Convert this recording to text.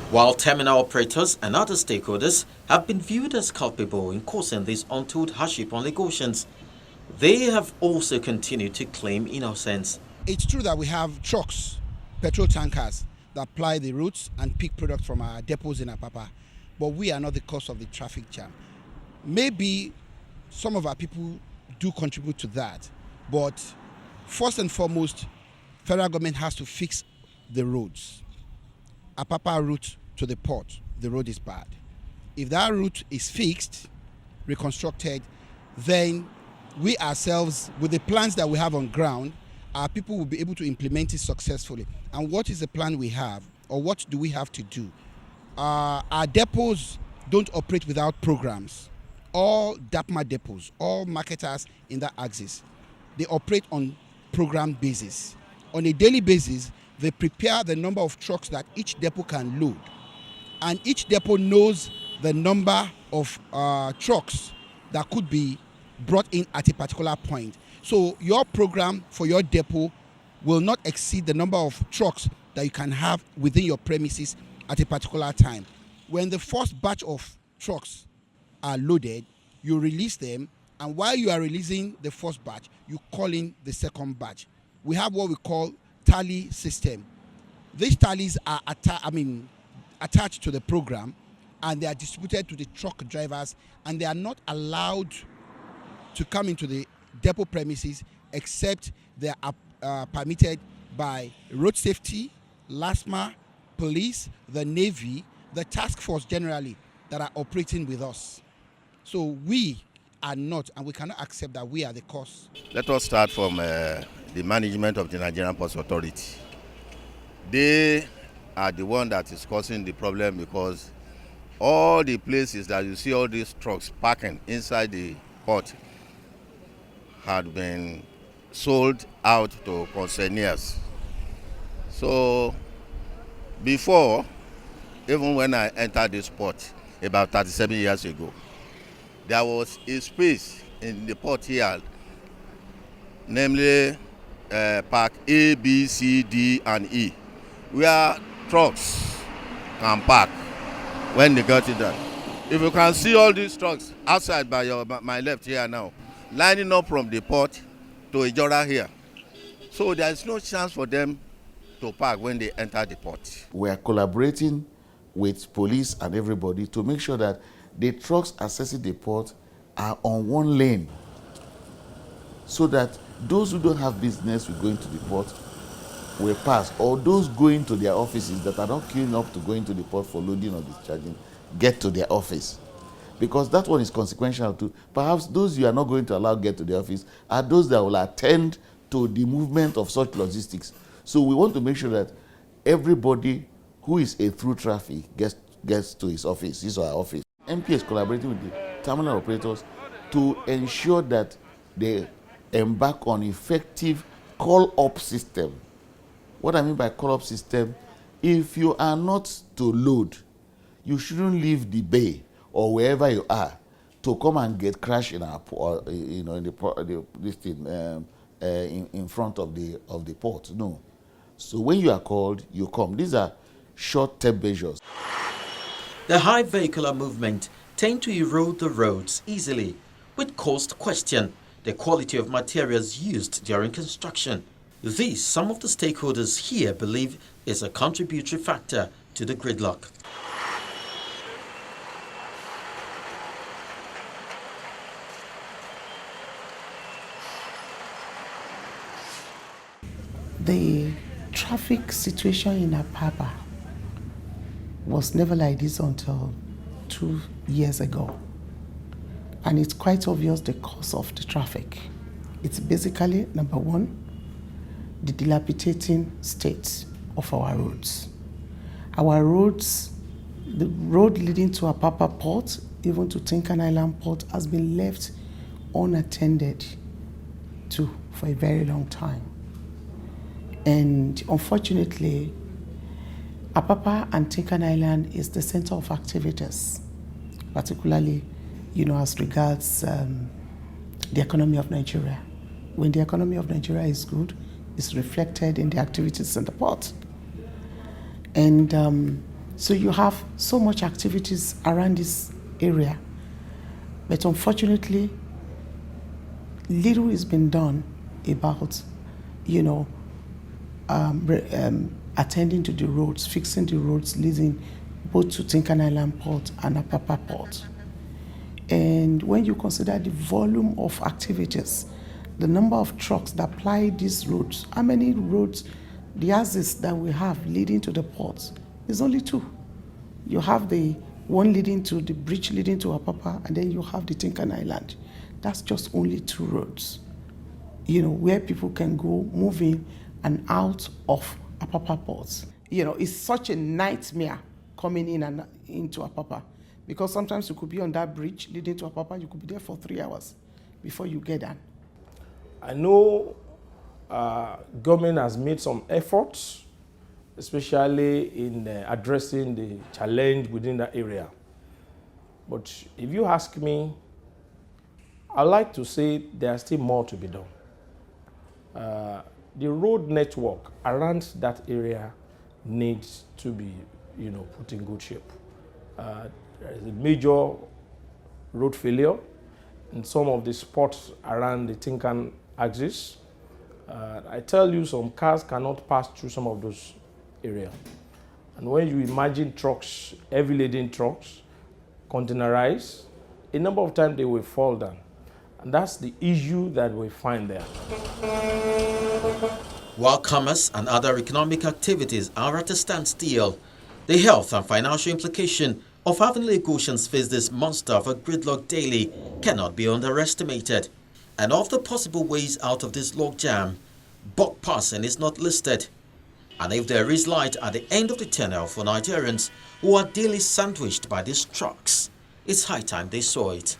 While terminal operators and other stakeholders have been viewed as culpable in causing this untold hardship on Lagosians, they have also continued to claim innocence. It's true that we have trucks, petrol tankers, that ply the routes and pick products from our depots in Apapa, but we are not the cause of the traffic jam. Maybe some of our people do contribute to that, but first and foremost, federal government has to fix the roads. Apapa route to the port, the road is bad. If that route is fixed, reconstructed, then we ourselves, with the plans that we have on ground, our people will be able to implement it successfully. And what is the plan we have, or what do we have to do? Our depots don't operate without programs. All DAPMA depots, all marketers in that axis, they operate on program basis. On a daily basis, they prepare the number of trucks that each depot can load. And each depot knows the number of trucks that could be brought in at a particular point. So your program for your depot will not exceed the number of trucks that you can have within your premises at a particular time. When the first batch of trucks are loaded, you release them, and while you are releasing the first batch, you call in the second batch. We have what we call tally system. These tallies are attached to the program, and they are distributed to the truck drivers, and they are not allowed to come into the depot premises except they are permitted by road safety, LASMA, police, the Navy, the task force generally that are operating with us. So we are not, and we cannot accept that we are the cause. Let us start from the management of the Nigerian Ports Authority. They are the one that is causing the problem, because all the places that you see all these trucks parking inside the port had been sold out to consignors. So before, even when I entered this port about 37 years ago, there was a space in the port here, namely Park A, B, C, D, and E, where trucks can park when they got it done. If you can see all these trucks outside by my left here now, lining up from the port to Ijora here. So there is no chance for them to park when they enter the port. We are collaborating with police and everybody to make sure that the trucks accessing the port are on one lane, so that those who don't have business with going to the port will pass, or those going to their offices that are not queuing up to go into the port for loading or discharging get to their office. Because that one is consequential too. Perhaps those you are not going to allow get to the office are those that will attend to the movement of such logistics. So we want to make sure that everybody who is a through traffic gets to his office, his or her office. MP is collaborating with the terminal operators to ensure that they embark on effective call-up system. What I mean by call-up system, if you are not to load, you shouldn't leave the bay or wherever you are to come and get crashed in our, in front of the port. No. So when you are called, you come. These are short-term measures. The high vehicular movement tend to erode the roads easily, which caused question the quality of materials used during construction. This, some of the stakeholders here believe, is a contributory factor to the gridlock. The traffic situation in Apapa was never like this until 2 years ago. And it's quite obvious the cause of the traffic. It's basically, number one, the dilapidating state of our roads. Our roads, the road leading to Apapa Port, even to Tinkan Island Port, has been left unattended to for a very long time. And unfortunately, Apapa and Tinkan Island is the center of activities, particularly, as regards the economy of Nigeria. When the economy of Nigeria is good, it's reflected in the activities in the port. And So you have so much activities around this area. But unfortunately, little is been done about, attending to the roads, fixing the roads leading both to Tinkan Island Port and Apapa Port. And when you consider the volume of activities, the number of trucks that ply these roads, how many roads, the axis that we have leading to the port is only 2. You have the one leading to the bridge leading to Apapa, and then you have the Tinkan Island. That's just only 2 roads, where people can go, move in and out of Apapa ports. It's such a nightmare coming in and into Apapa, because sometimes you could be on that bridge leading to Apapa, you could be there for 3 hours before you get done. I know government has made some efforts, especially in addressing the challenge within that area. But if you ask me, I like to say there's still more to be done. The road network around that area needs to be, put in good shape. There is a major road failure in some of the spots around the Tinkan axis. I tell you, some cars cannot pass through some of those areas. And when you imagine trucks, heavy laden trucks, containerized, a number of times they will fall down. And that's the issue that we find there. While commerce and other economic activities are at a standstill, the health and financial implication of having Lagosians face this monster of a gridlock daily cannot be underestimated. And of the possible ways out of this logjam, buck passing is not listed. And if there is light at the end of the tunnel for Nigerians who are daily sandwiched by these trucks, it's high time they saw it.